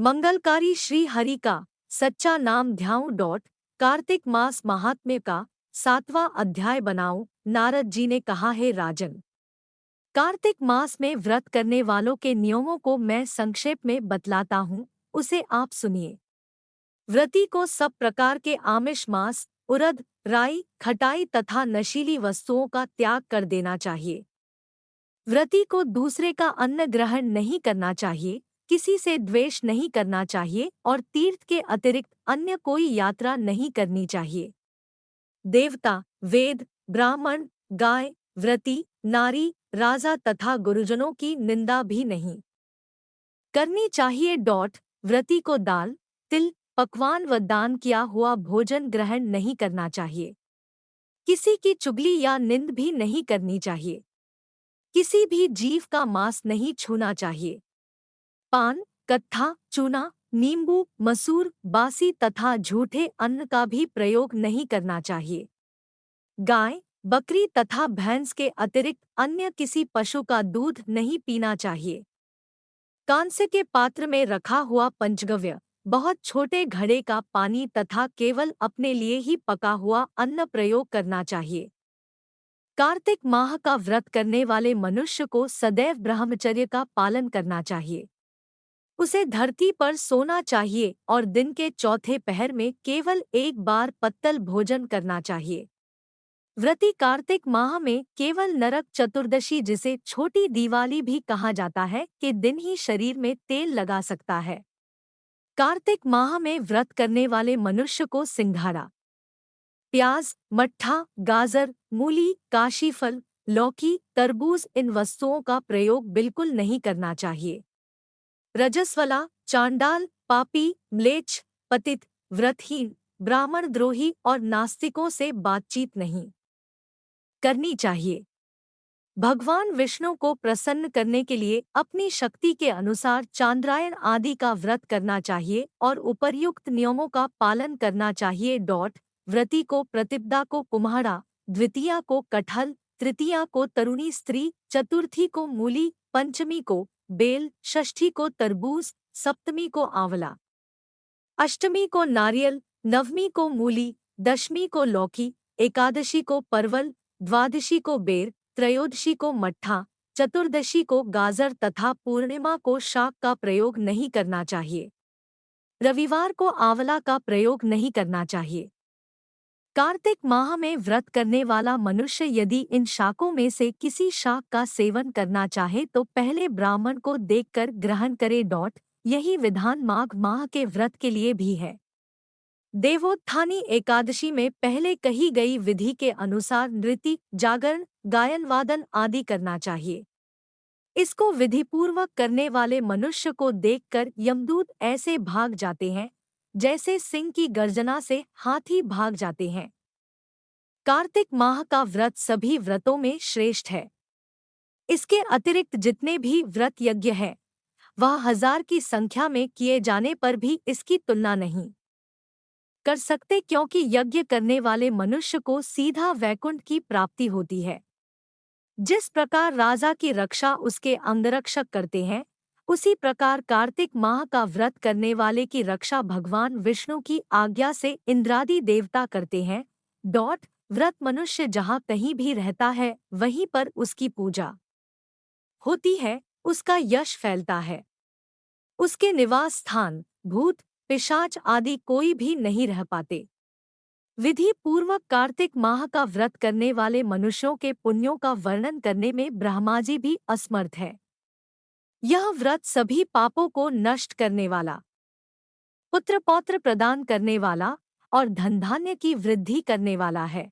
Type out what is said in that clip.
मंगलकारी श्री हरि का सच्चा नाम ध्याऊं। कार्तिक मास महात्म्य का 7वां अध्याय बनाऊं। नारद जी ने कहा, है राजन, कार्तिक मास में व्रत करने वालों के नियमों को मैं संक्षेप में बतलाता हूँ, उसे आप सुनिए। व्रती को सब प्रकार के आमिष, मांस, उड़द, राई, खटाई तथा नशीली वस्तुओं का त्याग कर देना चाहिए। व्रती को दूसरे का अन्न ग्रहण नहीं करना चाहिए, किसी से द्वेष नहीं करना चाहिए और तीर्थ के अतिरिक्त अन्य कोई यात्रा नहीं करनी चाहिए। देवता, वेद, ब्राह्मण, गाय, व्रती, नारी, राजा तथा गुरुजनों की निंदा भी नहीं करनी चाहिए। व्रती को दाल, तिल, पकवान व दान किया हुआ भोजन ग्रहण नहीं करना चाहिए। किसी की चुगली या निंद भी नहीं करनी चाहिए। किसी भी जीव का मांस नहीं छूना चाहिए। पान, कत्था, चूना, नींबू, मसूर, बासी तथा झूठे अन्न का भी प्रयोग नहीं करना चाहिए। गाय, बकरी तथा भैंस के अतिरिक्त अन्य किसी पशु का दूध नहीं पीना चाहिए। कांस्य के पात्र में रखा हुआ पंचगव्य, बहुत छोटे घड़े का पानी तथा केवल अपने लिए ही पका हुआ अन्न प्रयोग करना चाहिए। कार्तिक माह का व्रत करने वाले मनुष्य को सदैव ब्रह्मचर्य का पालन करना चाहिए। उसे धरती पर सोना चाहिए और दिन के चौथे पहर में केवल एक बार पत्तल भोजन करना चाहिए। व्रती कार्तिक माह में केवल नरक चतुर्दशी, जिसे छोटी दिवाली भी कहा जाता है, के दिन ही शरीर में तेल लगा सकता है। कार्तिक माह में व्रत करने वाले मनुष्य को सिंघाड़ा, प्याज, मट्ठा, गाजर, मूली, काशीफल, लौकी, तरबूज इन वस्तुओं का प्रयोग बिल्कुल नहीं करना चाहिए। रजस्वला, चांडाल, पापी, म्लेच्छ, पतित, व्रतहीन, ब्राह्मण द्रोही और नास्तिकों से बातचीत नहीं करनी चाहिए। भगवान विष्णु को प्रसन्न करने के लिए अपनी शक्ति के अनुसार चांद्रायण आदि का व्रत करना चाहिए और उपर्युक्त नियमों का पालन करना चाहिए। व्रती को प्रतिपदा को कुम्हाड़ा, द्वितीया को कटहल, तृतीया को तरुणी स्त्री, चतुर्थी को मूली, पंचमी को बेल, षष्ठी को तरबूज, सप्तमी को आंवला, अष्टमी को नारियल, नवमी को मूली, दशमी को लौकी, एकादशी को परवल, द्वादशी को बेर, त्रयोदशी को मट्ठा, चतुर्दशी को गाजर तथा पूर्णिमा को शाक का प्रयोग नहीं करना चाहिए। रविवार को आंवला का प्रयोग नहीं करना चाहिए। कार्तिक माह में व्रत करने वाला मनुष्य यदि इन शाकों में से किसी शाक का सेवन करना चाहे तो पहले ब्राह्मण को देखकर ग्रहण करे। यही विधान माघ माह के व्रत के लिए भी है। देवोत्थानी एकादशी में पहले कही गई विधि के अनुसार नृत्य, जागरण, गायन, वादन आदि करना चाहिए। इसको विधिपूर्वक करने वाले मनुष्य को देखकर यमदूत ऐसे भाग जाते हैं जैसे सिंह की गर्जना से हाथी भाग जाते हैं। कार्तिक माह का व्रत सभी व्रतों में श्रेष्ठ है। इसके अतिरिक्त जितने भी व्रत यज्ञ है वह 1000 की संख्या में किए जाने पर भी इसकी तुलना नहीं कर सकते, क्योंकि यज्ञ करने वाले मनुष्य को सीधा वैकुंठ की प्राप्ति होती है। जिस प्रकार राजा की रक्षा उसके अंगरक्षक करते हैं, उसी प्रकार कार्तिक माह का व्रत करने वाले की रक्षा भगवान विष्णु की आज्ञा से इंद्रादि देवता करते हैं। व्रत मनुष्य जहाँ कहीं भी रहता है वहीं पर उसकी पूजा होती है, उसका यश फैलता है। उसके निवास स्थान भूत, पिशाच आदि कोई भी नहीं रह पाते। विधि पूर्वक कार्तिक माह का व्रत करने वाले मनुष्यों के पुण्यों का वर्णन करने में ब्रह्मा जी भी असमर्थ है। यह व्रत सभी पापों को नष्ट करने वाला, पुत्र पौत्र प्रदान करने वाला और धन धान्य की वृद्धि करने वाला है।